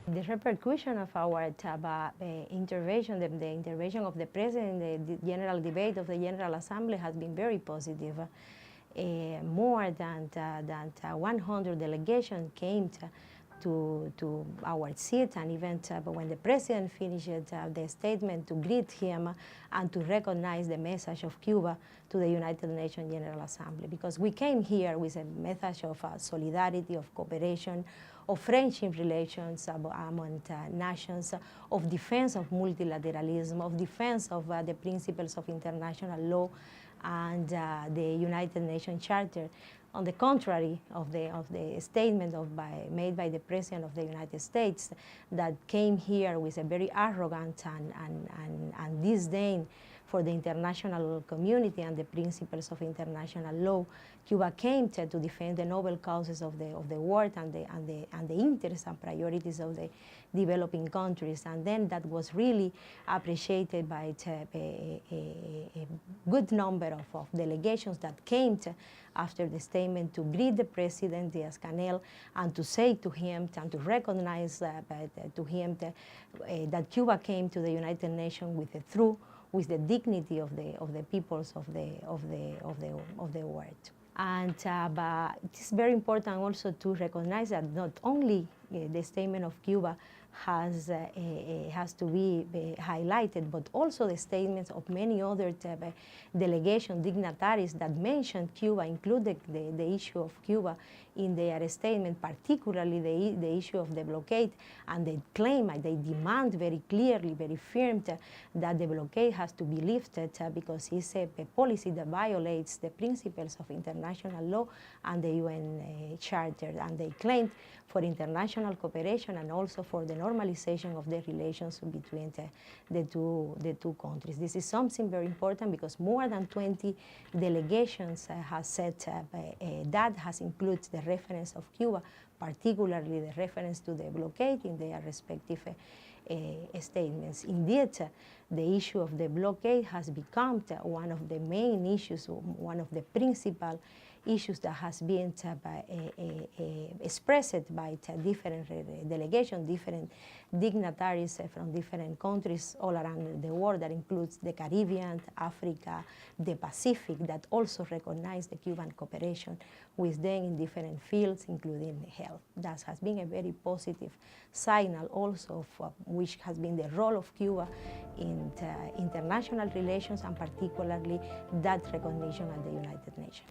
The repercussion of our intervention, the intervention of the President in the general debate of the General Assembly has been very positive. More than 100 delegations came to our seat, and even when the President finished the statement, to greet him and to recognize the message of Cuba to the United Nations General Assembly. Because we came here with a message of solidarity, of cooperation, of friendship relations among nations, of defense of multilateralism, of defense of the principles of international law and the United Nations Charter. On the contrary of the statement made by the President of the United States, that came here with a very arrogant and disdain for the international community and the principles of international law. Cuba came to defend the noble causes of the world and the interests and priorities of the developing countries, and then that was really appreciated by a good number of delegations that came after the statement to greet the President Díaz-Canel and to say to him and to recognize to him that Cuba came to the United Nations with the dignity of the peoples of the world. And but it's very important also to recognize that not only the statement of Cuba has to be highlighted, but also the statements of many other delegation dignitaries that mentioned Cuba, included the issue of Cuba in their statement, particularly the issue of the blockade, and they claim, they demand very clearly, very firm, that the blockade has to be lifted because it's a policy that violates the principles of international law and the UN Charter, and they claimed for international cooperation and also for the normalization of the relations between the two countries. This is something very important because more than 20 delegations have said that has included the reference of Cuba, particularly the reference to the blockade in their respective statements. Indeed, the issue of the blockade has become one of the main issues, one of the principal issues that has been expressed by different delegations, different dignitaries from different countries all around the world. That includes the Caribbean, Africa, the Pacific, that also recognize the Cuban cooperation with them in different fields, including health. That has been a very positive signal also of which has been the role of Cuba in international relations, and particularly that recognition at the United Nations.